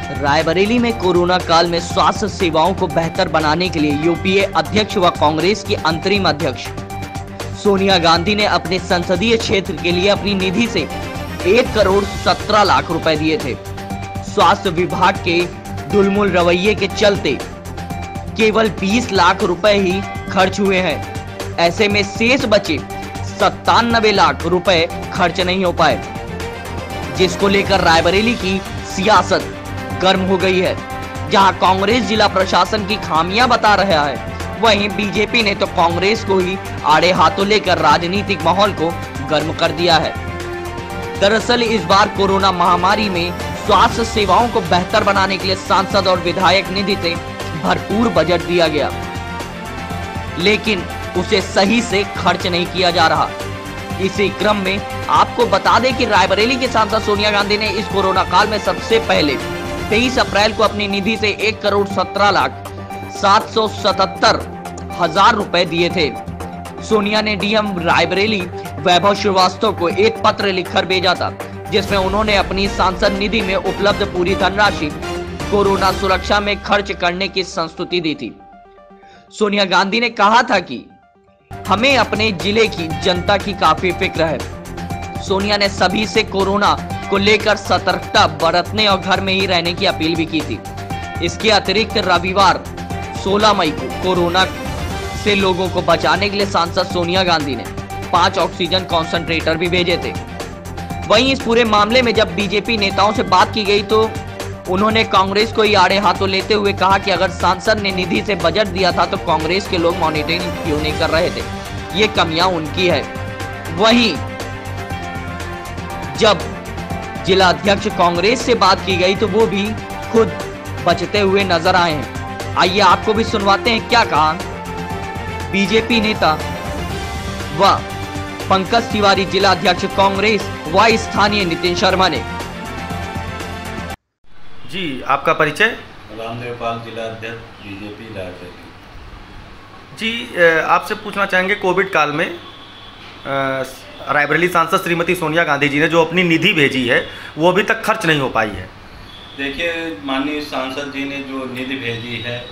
रायबरेली में कोरोना काल में स्वास्थ्य सेवाओं को बेहतर बनाने के लिए यूपीए अध्यक्ष व कांग्रेस की अंतरिम अध्यक्ष सोनिया गांधी ने अपने संसदीय क्षेत्र के लिए अपनी निधि से 1 करोड़ 17 लाख रुपए दिए थे। स्वास्थ्य विभाग के दुलमुल रवैये के चलते केवल 20 लाख रुपए ही खर्च हुए हैं। ऐसे में शेष बचे 97 लाख रुपए खर्च नहीं हो पाए, जिसको लेकर रायबरेली की सियासत गर्म हो गई है। जहां कांग्रेस जिला प्रशासन की खामियां बता रहा है, वहीं बीजेपी ने तो कांग्रेस को ही आड़े हाथों लेकर राजनीतिक माहौल को गर्म कर दिया है। दरअसल इस बार कोरोना महामारी में स्वास्थ्य सेवाओं को बेहतर बनाने के लिए सांसद और विधायक निधि से भरपूर बजट दिया गया, लेकिन उसे सही से खर्च नहीं किया जा रहा। इसी क्रम में आपको बता दें कि रायबरेली के सांसद सोनिया गांधी ने इस कोरोना काल में सबसे पहले 23 अप्रैल को अपनी निधि से 1 करोड़ 17 लाख 777 हजार रुपए दिए थे। सोनिया ने डीएम रायबरेली वैभव श्रीवास्तव को एक पत्र लिखकर भेजा था, जिसमें उन्होंने अपनी सांसद निधि में उपलब्ध पूरी धनराशि कोरोना सुरक्षा में खर्च करने की संस्तुति दी थी। सोनिया गांधी ने कहा था कि हमें अपने जिले की जनता की काफी फिक्र है। सोनिया ने सभी से कोरोना को लेकर सतर्कता बरतने और घर में ही रहने की अपील भी की थी। इसके अतिरिक्त रविवार 16 मई को कोरोना से लोगों को बचाने के लिए सांसद सोनिया गांधी ने 5 ऑक्सीजन कॉन्सेंट्रेटर भी भेजे थे। वहीं इस पूरे मामले में जब बीजेपी नेताओं से बात की गई तो उन्होंने कांग्रेस को ही आड़े हाथों लेते हुए कहा कि अगर सांसद ने निधि से बजट दिया था तो कांग्रेस के लोग मॉनिटरिंग क्यों नहीं कर रहे थे, ये कमियां उनकी है। वहीं जब जिला अध्यक्ष कांग्रेस से बात की गई तो वो भी खुद बचते हुए नजर आए हैं। आइए आपको भी सुनवाते हैं क्या कहा बीजेपी नेता व पंकज तिवारी जिला अध्यक्ष कांग्रेस व स्थानीय नितिन शर्मा ने। जी, आपका परिचय? रामदेव पाल, जिला अध्यक्ष बीजेपी रायबरेली। जी, आपसे पूछना चाहेंगे कोविड काल में रायबरेली सांसद श्रीमती सोनिया गांधी जी ने जो अपनी निधि भेजी है वो अभी तक खर्च नहीं हो पाई है। देखिए, माननीय सांसद जी ने जो निधि भेजी है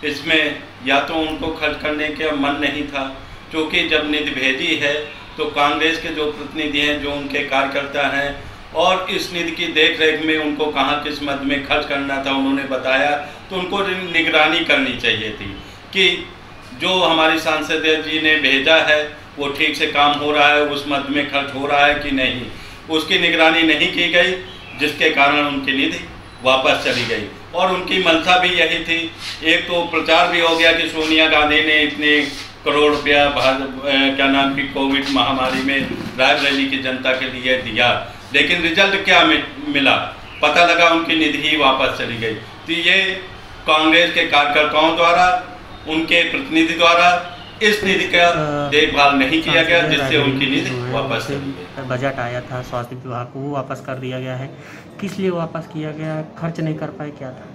इसमें या तो उनको खर्च करने का मन नहीं था, क्योंकि जब निधि भेजी है तो कांग्रेस के जो प्रतिनिधि हैं, जो उनके कार्यकर्ता हैं, और इस निधि की देख रेख में उनको कहाँ किस मद में खर्च करना था उन्होंने बताया, तो उनको निगरानी करनी चाहिए थी कि जो हमारी सांसद जी ने भेजा है वो ठीक से काम हो रहा है, उस मद में खर्च हो रहा है कि नहीं, उसकी निगरानी नहीं की गई, जिसके कारण उनकी निधि वापस चली गई। और उनकी मंशा भी यही थी, एक तो प्रचार भी हो गया कि सोनिया गांधी ने इतने करोड़ रुपया क्या नाम की कोविड महामारी में रायबरेली की जनता के लिए दिया, लेकिन रिजल्ट क्या मिला, पता लगा उनकी निधि ही वापस चली गई। तो ये कांग्रेस के कार्यकर्ताओं द्वारा, उनके प्रतिनिधि द्वारा इस निधि का देखभाल नहीं किया गया, जिससे उनकी निधि वापस चली गई। बजट आया था स्वास्थ्य विभाग को, वो वापस कर दिया गया है। किस लिए वापस किया गया? खर्च नहीं कर पाए, क्या था?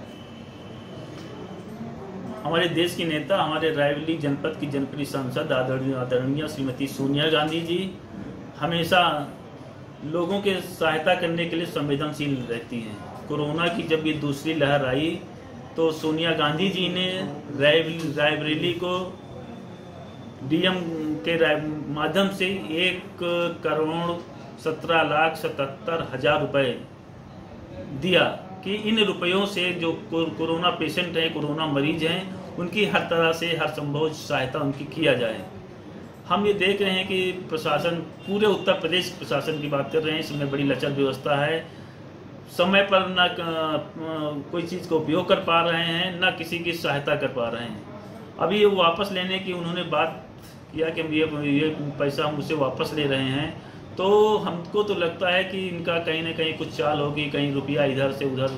हमारे देश की नेता, हमारे रायबरेली जनपद की जनप्रिय सांसद आदरणीय श्रीमती सोनिया गांधी जी हमेशा लोगों के सहायता करने के लिए संवेदनशील रहती हैं। कोरोना की जब ये दूसरी लहर आई तो सोनिया गांधी जी ने रायबरेली को डीएम के माध्यम से 1 करोड़ 17 लाख 77 हजार रुपए दिया कि इन रुपयों से जो कोरोना पेशेंट हैं, कोरोना मरीज हैं, उनकी हर तरह से हर संभव सहायता उनकी किया जाए। हम ये देख रहे हैं कि प्रशासन, पूरे उत्तर प्रदेश प्रशासन की बात कर रहे हैं, इसमें बड़ी लचर व्यवस्था है, समय पर ना कोई चीज़ का उपयोग कर पा रहे हैं, ना किसी की सहायता कर पा रहे हैं। अभी ये वापस लेने की उन्होंने बात किया कि ये पैसा हम उसे वापस ले रहे हैं, तो हमको तो लगता है कि इनका कहीं ना कहीं कुछ चाल होगी, कहीं रुपया इधर से उधर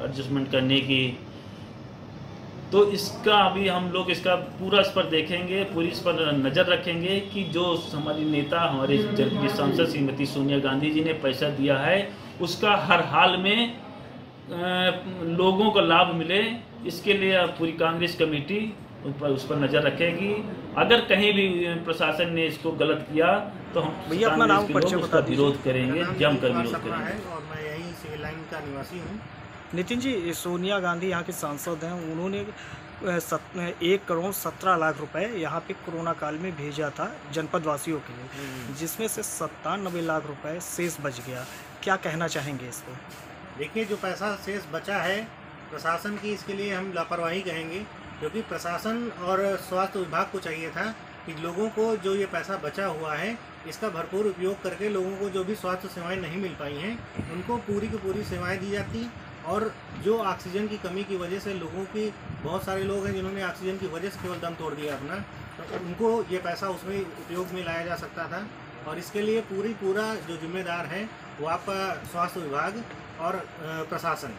एडजस्टमेंट करने की। तो इसका अभी हम लोग इसका पूरा इस पर देखेंगे, पूरी इस पर नज़र रखेंगे कि जो हमारी नेता, हमारे जनप्रिय सांसद श्रीमती सोनिया गांधी जी ने पैसा दिया है उसका हर हाल में लोगों को लाभ मिले, इसके लिए पूरी कांग्रेस कमेटी उस पर नज़र रखेगी। अगर कहीं भी प्रशासन ने इसको गलत किया तो हम भैया अपना नाम उसका विरोध करेंगे, जमकर विरोध करेंगे। और मैं यहीं सिविल लाइन का निवासी हूँ। नितिन जी, सोनिया गांधी यहाँ के सांसद हैं, उन्होंने 1,17,00,000 रुपए यहाँ पे कोरोना काल में भेजा था जनपद वासियों के लिए, जिसमें से 97 लाख रुपए शेष बच गया। क्या कहना चाहेंगे इस पर? देखिए, जो पैसा शेष बचा है प्रशासन की, इसके लिए हम लापरवाही कहेंगे, क्योंकि प्रशासन और स्वास्थ्य विभाग को चाहिए था कि लोगों को जो ये पैसा बचा हुआ है इसका भरपूर उपयोग करके लोगों को जो भी स्वास्थ्य सेवाएं नहीं मिल पाई हैं उनको पूरी की पूरी सेवाएं दी जाती, और जो ऑक्सीजन की कमी की वजह से लोगों की, बहुत सारे लोग हैं जिन्होंने ऑक्सीजन की वजह से केवल दम तोड़ दिया अपना, तो उनको ये पैसा उसमें उपयोग में लाया जा सकता था। और इसके लिए पूरा जो जिम्मेदार है वो आपका स्वास्थ्य विभाग और प्रशासन।